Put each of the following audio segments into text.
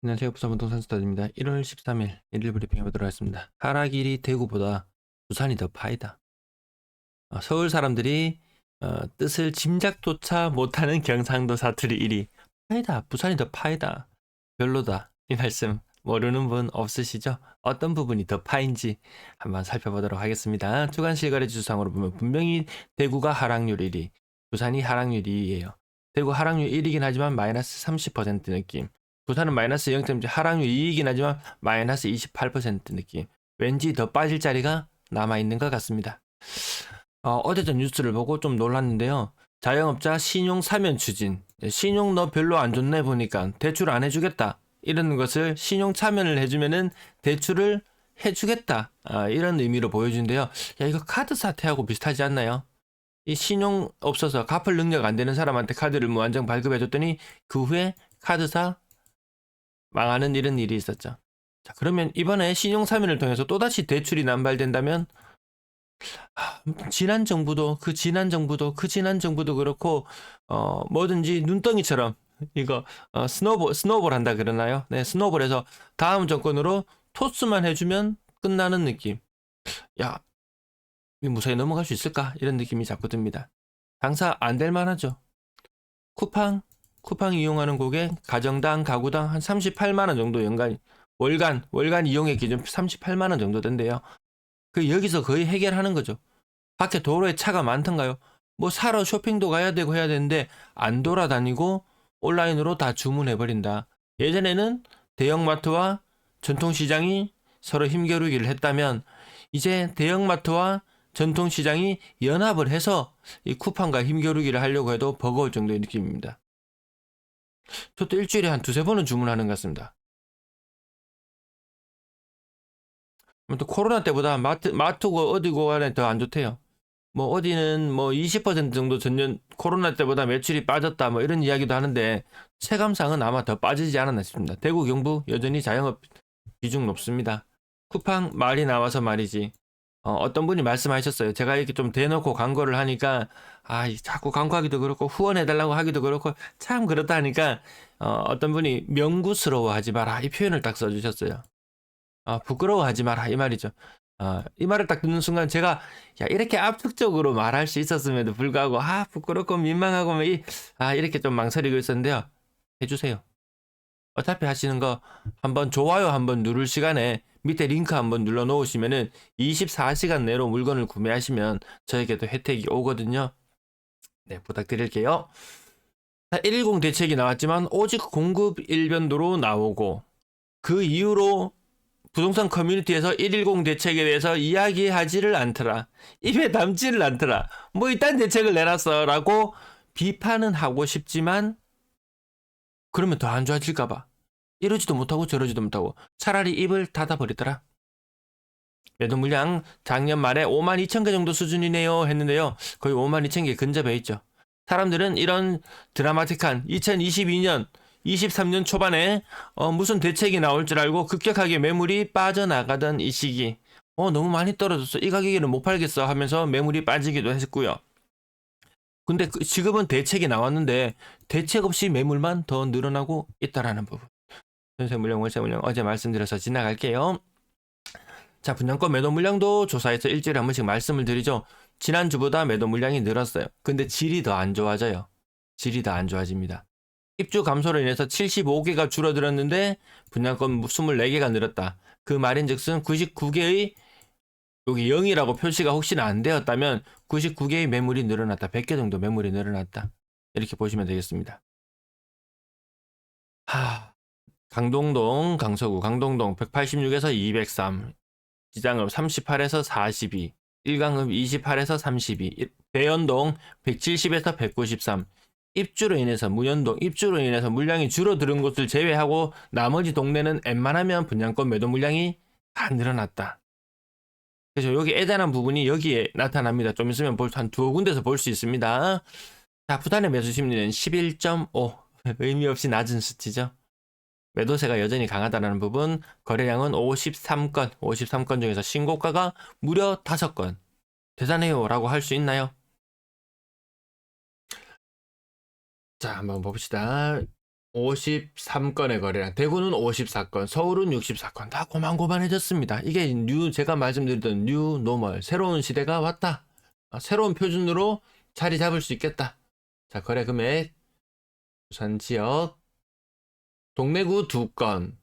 안녕하세요. 부산부동산 스타드입니다. 1월 13일 일일 브리핑 해보도록 하겠습니다. 하락일이 대구보다 부산이 더 파이다. 서울 사람들이 뜻을 짐작조차 못하는 경상도 사투리 1위. 파이다. 부산이 더 파이다. 별로다. 이 말씀 모르는 분 없으시죠? 어떤 부분이 더 파인지 한번 살펴보도록 하겠습니다. 주간 실거래 지수상으로 보면 분명히 대구가 하락률 1위, 부산이 하락률 2위예요. 대구 하락률 1위긴 하지만 마이너스 30% 느낌. 부산은 마이너스 0.7 하락률 2위긴 하지만 마이너스 28% 느낌. 왠지 더 빠질 자리가 남아있는 것 같습니다. 어제전 뉴스를 보고 좀 놀랐는데요. 자영업자 신용 사면 추진. 신용 너 별로 안 좋네 보니까 대출 안 해주겠다. 이런 것을 신용 차면을 해주면은 대출을 해주겠다. 이런 의미로 보여준대요. 야, 이거 카드 사태하고 비슷하지 않나요? 이 신용 없어서 갚을 능력 안 되는 사람한테 카드를 무한정 발급해줬더니 그 후에 카드사 망하는 이런 일이 있었죠. 자, 그러면 이번에 신용 사면을 통해서 또다시 대출이 남발된다면 지난 정부도 그 지난 정부도 그렇고 뭐든지 눈덩이처럼 이거 스노볼 한다 그러나요? 네, 스노볼해서 다음 정권으로 토스만 해주면 끝나는 느낌. 야, 무사히 넘어갈 수 있을까? 이런 느낌이 자꾸 듭니다. 장사 안 될 만하죠. 쿠팡 이용하는 고객 가정당 가구당 한 38만 원 정도 월간 이용액 기준 38만 원 정도 된대요. 그 여기서 거의 해결하는 거죠. 밖에 도로에 차가 많던가요? 뭐 사러 쇼핑도 가야 되고 해야 되는데 안 돌아다니고 온라인으로 다 주문해버린다. 예전에는 대형마트와 전통시장이 서로 힘겨루기를 했다면 이제 대형마트와 전통시장이 연합을 해서 이 쿠팡과 힘겨루기를 하려고 해도 버거울 정도의 느낌입니다. 저도 일주일에 한 두세 번은 주문하는 것 같습니다. 또 코로나 때보다 마트고 어디고 간에 더 안 좋대요. 뭐 어디는 뭐 20% 정도 전년 코로나 때보다 매출이 빠졌다 뭐 이런 이야기도 하는데 체감상은 아마 더 빠지지 않았나 싶습니다. 대구 경북 여전히 자영업 비중 높습니다. 쿠팡 말이 나와서 말이지. 어떤 분이 말씀하셨어요. 제가 이렇게 좀 대놓고 광고를 하니까 자꾸 광고하기도 그렇고 후원해달라고 하기도 그렇고 참 그렇다 하니까 어떤 분이 명구스러워하지 마라 이 표현을 딱 써주셨어요. 부끄러워하지 마라 이 말이죠. 이 말을 딱 듣는 순간 제가 이렇게 압축적으로 말할 수 있었음에도 불구하고 부끄럽고 민망하고 이렇게 좀 망설이고 있었는데요. 해주세요. 어차피 하시는 거 한번 좋아요 한번 누를 시간에 밑에 링크 한번 눌러 놓으시면은 24시간 내로 물건을 구매하시면 저에게도 혜택이 오거든요. 네, 부탁드릴게요. 110 대책이 나왔지만 오직 공급 일변도로 나오고 그 이후로 부동산 커뮤니티에서 110 대책에 대해서 이야기하지를 않더라. 입에 담지를 않더라. 뭐 이딴 대책을 내놨어 라고 비판은 하고 싶지만 그러면 더 안 좋아질까봐 이러지도 못하고 저러지도 못하고 차라리 입을 닫아버리더라. 매도 물량 작년 말에 5만 2천 개 정도 수준이네요 했는데요. 거의 5만 2천 개 근접해 있죠. 사람들은 이런 드라마틱한 2022년 23년 초반에 무슨 대책이 나올 줄 알고 급격하게 매물이 빠져나가던 이 시기 너무 많이 떨어졌어 이 가격에는 못 팔겠어 하면서 매물이 빠지기도 했고요. 근데 지금은 대책이 나왔는데 대책 없이 매물만 더 늘어나고 있다라는 부분. 전세 물량 월세 물량 어제 말씀드려서 지나갈게요. 자, 분양권 매도 물량도 조사해서 일주일에 한 번씩 말씀을 드리죠. 지난주보다 매도 물량이 늘었어요. 근데 질이 더 안 좋아져요. 질이 더 안 좋아집니다. 입주 감소로 인해서 75개가 줄어들었는데 분양권 24개가 늘었다. 그 말인즉슨 99개의 여기 0이라고 표시가 혹시나 안 되었다면 99개의 매물이 늘어났다. 100개 정도 매물이 늘어났다. 이렇게 보시면 되겠습니다. 강동동, 강서구, 강동동 186에서 203, 지장읍 38에서 42, 일강읍 28에서 32, 대연동 170에서 193, 입주로 인해서 무연동, 입주로 인해서 물량이 줄어드는 곳을 제외하고 나머지 동네는 웬만하면 분양권 매도 물량이 다 늘어났다. 그래서 여기 애단한 부분이 여기에 나타납니다. 좀 있으면 한 두어 군데서 볼 수 있습니다. 자, 부산의 매수 심리는 11.5, 의미 없이 낮은 수치죠. 매도세가 여전히 강하다는 부분, 거래량은 53건 중에서 신고가가 무려 5건. 대단해요 라고 할 수 있나요? 자, 한번 봅시다. 53건의 거래량, 대구는 54건, 서울은 64건, 다 고만고만해졌습니다. 이게 제가 말씀드렸던 뉴 노멀, 새로운 시대가 왔다. 새로운 표준으로 자리 잡을 수 있겠다. 자, 거래 금액, 부산 지역, 동래구 2건,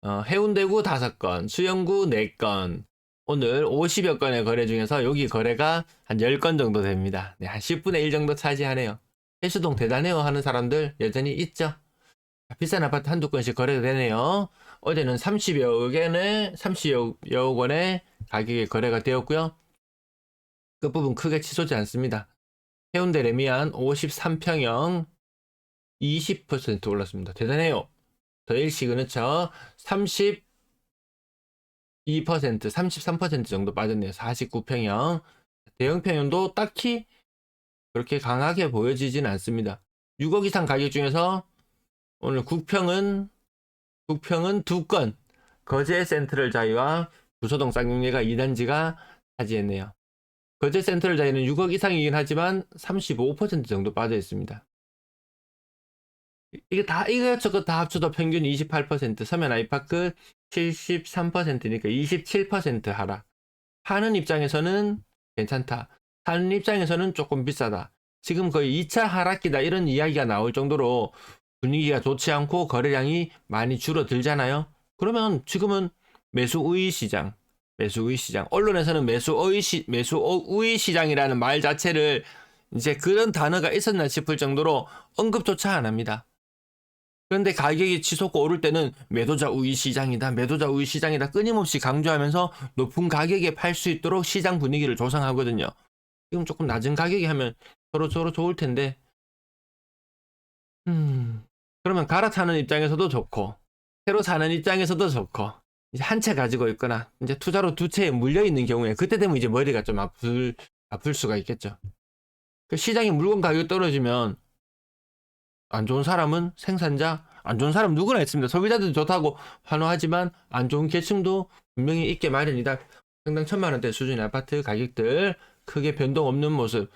해운대구 5건, 수영구 4건, 오늘 50여 건의 거래 중에서 여기 거래가 한 10건 정도 됩니다. 네, 한 10분의 1 정도 차지하네요. 해수동 대단해요 하는 사람들 여전히 있죠. 비싼 아파트 한두 건씩 거래가 되네요. 어제는 30여 원의 가격에 거래가 되었고요. 끝부분 크게 치솟지 않습니다. 해운대 레미안 53평형 20% 올랐습니다. 대단해요. 더 일시 근처 32%, 33% 정도 빠졌네요. 49평형. 대형평형도 딱히 그렇게 강하게 보여지진 않습니다. 6억 이상 가격 중에서 오늘 국평은 2건, 거제 센트럴 자이와 부소동 쌍용리가 2단지가 차지했네요. 거제 센트럴 자이는 6억 이상이긴 하지만 35% 정도 빠져 있습니다. 이게 다 이것저것 다 합쳐도 평균 28%, 서면 아이파크 73%니까 27% 하락. 파는 입장에서는 괜찮다. 사는 입장에서는 조금 비싸다. 지금 거의 2차 하락기다 이런 이야기가 나올 정도로 분위기가 좋지 않고 거래량이 많이 줄어들잖아요. 그러면 지금은 매수 우위 시장. 언론에서는 매수 우위 시장이라는 말 자체를 이제 그런 단어가 있었나 싶을 정도로 언급조차 안 합니다. 그런데 가격이 치솟고 오를 때는 매도자 우위 시장이다 끊임없이 강조하면서 높은 가격에 팔 수 있도록 시장 분위기를 조성하거든요. 지금 조금 낮은 가격에 하면 서로 좋을 텐데 그러면 갈아타는 입장에서도 좋고 새로 사는 입장에서도 좋고 이제 한 채 가지고 있거나 이제 투자로 2채에 물려 있는 경우에 그때 되면 이제 머리가 좀 아플 수가 있겠죠. 그 시장에 물건 가격이 떨어지면 안 좋은 사람은 생산자, 안 좋은 사람 누구나 있습니다. 소비자들도 좋다고 환호하지만 안 좋은 계층도 분명히 있게 마련이다. 평당 1,000만 원대 수준의 아파트 가격들 크게 변동 없는 모습.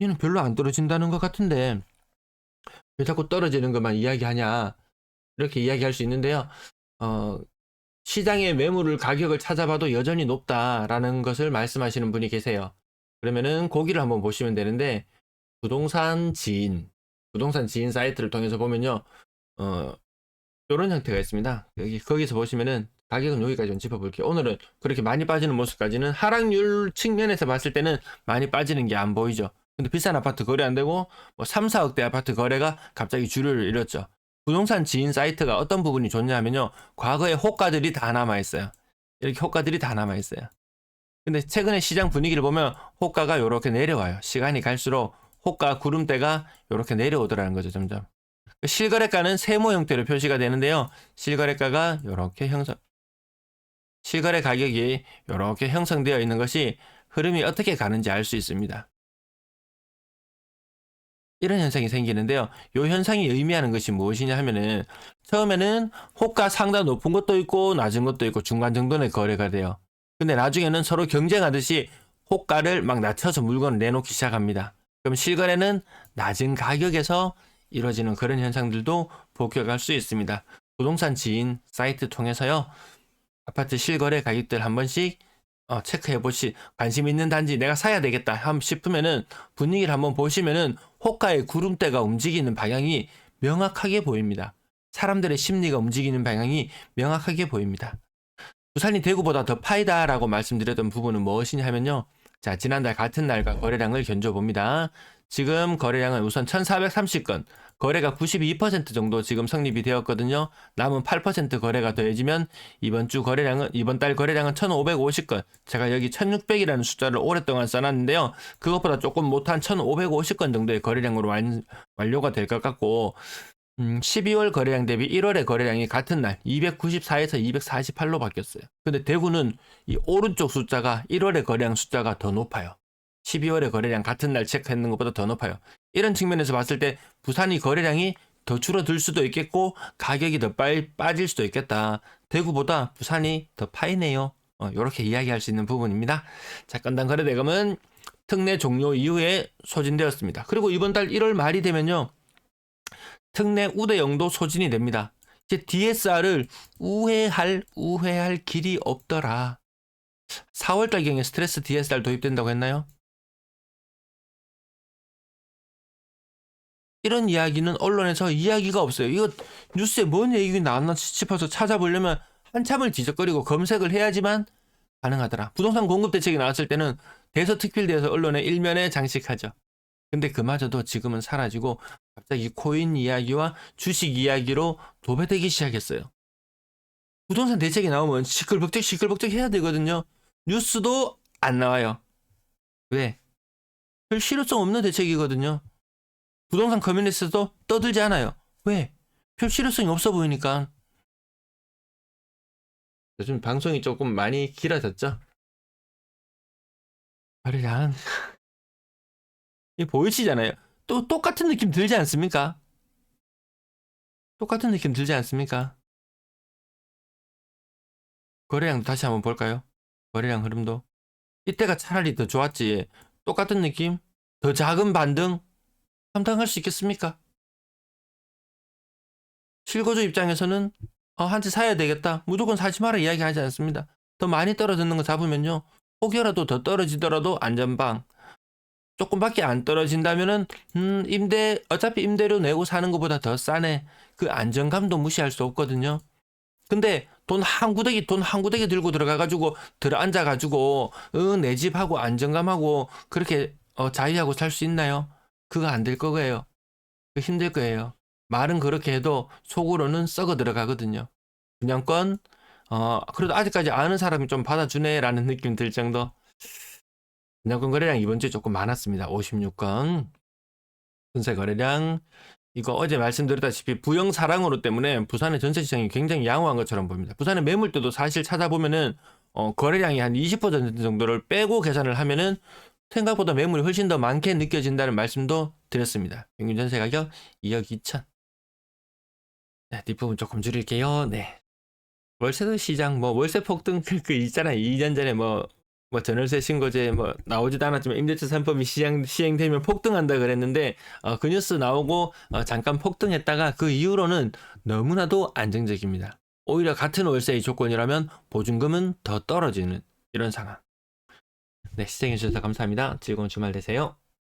얘는 별로 안 떨어진다는 것 같은데 왜 자꾸 떨어지는 것만 이야기하냐 이렇게 이야기할 수 있는데요. 시장의 매물을 가격을 찾아봐도 여전히 높다라는 것을 말씀하시는 분이 계세요. 그러면은 거기를 한번 보시면 되는데 부동산 지인 사이트를 통해서 보면요. 이런 형태가 있습니다. 거기서 보시면은 가격은 여기까지 좀 짚어볼게요. 오늘은 그렇게 많이 빠지는 모습까지는 하락률 측면에서 봤을 때는 많이 빠지는 게 안 보이죠. 근데 비싼 아파트 거래 안 되고 뭐 3, 4억대 아파트 거래가 갑자기 주류를 잃었죠. 부동산 지인 사이트가 어떤 부분이 좋냐 하면요. 과거의 호가들이 다 남아있어요. 이렇게 호가들이 다 남아있어요. 근데 최근에 시장 분위기를 보면 호가가 이렇게 내려와요. 시간이 갈수록 호가 구름대가 이렇게 내려오더라는 거죠. 점점. 실거래가는 세모 형태로 표시가 되는데요. 실거래가가 이렇게 실거래 가격이 이렇게 형성되어 있는 것이 흐름이 어떻게 가는지 알 수 있습니다. 이런 현상이 생기는데요. 이 현상이 의미하는 것이 무엇이냐 하면은 처음에는 호가 상당 높은 것도 있고 낮은 것도 있고 중간 정도의 거래가 돼요. 근데 나중에는 서로 경쟁하듯이 호가를 막 낮춰서 물건을 내놓기 시작합니다. 그럼 실거래는 낮은 가격에서 이루어지는 그런 현상들도 목격할 수 있습니다. 부동산 지인 사이트 통해서요. 아파트 실거래 가격들 한 번씩 체크해보시 관심 있는 단지 내가 사야 되겠다 싶으면은 분위기를 한번 보시면은 호가의 구름대가 움직이는 방향이 명확하게 보입니다. 사람들의 심리가 움직이는 방향이 명확하게 보입니다. 부산이 대구보다 더 파이다라고 말씀드렸던 부분은 무엇이냐 하면요. 자, 지난달 같은 날과 거래량을 견줘봅니다. 지금 거래량은 우선 1430건, 거래가 92% 정도 지금 성립이 되었거든요. 남은 8% 거래가 더해지면 이번 달 거래량은 1550건. 제가 여기 1600이라는 숫자를 오랫동안 써놨는데요. 그것보다 조금 못한 1550건 정도의 거래량으로 완료가 될 것 같고 12월 거래량 대비 1월의 거래량이 같은 날 294에서 248로 바뀌었어요. 근데 대구는 이 오른쪽 숫자가 1월의 거래량 숫자가 더 높아요. 12월의 거래량 같은 날 체크했는 것보다 더 높아요. 이런 측면에서 봤을 때 부산이 거래량이 더 줄어들 수도 있겠고 가격이 더 빨리 빠질 수도 있겠다. 대구보다 부산이 더 파이네요. 이렇게 이야기할 수 있는 부분입니다. 자, 건당 거래 대금은 특례 종료 이후에 소진되었습니다. 그리고 이번 달 1월 말이 되면요. 특례 우대형도 소진이 됩니다. 이제 DSR을 우회할 길이 없더라. 4월달경에 스트레스 DSR 도입된다고 했나요? 이런 이야기는 언론에서 이야기가 없어요. 이거 뉴스에 뭔 얘기 나왔나 싶어서 찾아보려면 한참을 뒤적거리고 검색을 해야지만 가능하더라. 부동산 공급 대책이 나왔을 때는 대서특필돼서 언론의 일면에 장식하죠. 근데 그마저도 지금은 사라지고 갑자기 코인 이야기와 주식 이야기로 도배되기 시작했어요. 부동산 대책이 나오면 시끌벅적 해야 되거든요. 뉴스도 안 나와요. 왜? 별 실효성 없는 대책이거든요. 부동산 커뮤니티에서도 떠들지 않아요. 왜? 별 실효성이 없어 보이니까. 요즘 방송이 조금 많이 길어졌죠? 거래량 이 보이시잖아요. 또 똑같은 느낌 들지 않습니까? 똑같은 느낌 들지 않습니까? 거래량도 다시 한번 볼까요? 거래량 흐름도 이때가 차라리 더 좋았지. 똑같은 느낌? 더 작은 반등? 감당할 수 있겠습니까? 실거주 입장에서는 한 채 사야 되겠다. 무조건 사지 마라 이야기하지 않습니다. 더 많이 떨어지는 거 잡으면요. 혹여라도 더 떨어지더라도 안전방. 조금밖에 안 떨어진다면은 어차피 임대료 내고 사는 것보다 더 싸네. 그 안정감도 무시할 수 없거든요. 근데 돈 한 구더기 들고 들어가가지고 들어앉아가지고 내 집하고 안정감하고 그렇게 자유하고 살 수 있나요? 그거 안 될 거예요. 힘들 거예요. 말은 그렇게 해도 속으로는 썩어 들어가거든요. 분양권 그래도 아직까지 아는 사람이 좀 받아주네라는 느낌 들 정도. 분양권 거래량 이번 주에 조금 많았습니다. 56건. 전세 거래량 이거 어제 말씀드렸다시피 부영 사랑으로 때문에 부산의 전세 시장이 굉장히 양호한 것처럼 보입니다. 부산의 매물대도 사실 찾아보면은 거래량이 한 20% 정도를 빼고 계산을 하면은 생각보다 매물이 훨씬 더 많게 느껴진다는 말씀도 드렸습니다. 평균 전세 가격 2억 2천. 네, 뒷부분 조금 줄일게요. 네. 월세 시장 월세 폭등 그 있잖아요. 2년 전에 전월세 신고제 나오지도 않았지만 임대차 3법이 시행되면 폭등한다 그랬는데 그 뉴스 나오고 잠깐 폭등했다가 그 이후로는 너무나도 안정적입니다. 오히려 같은 월세의 조건이라면 보증금은 더 떨어지는 이런 상황. 네, 시청해주셔서 감사합니다. 즐거운 주말 되세요.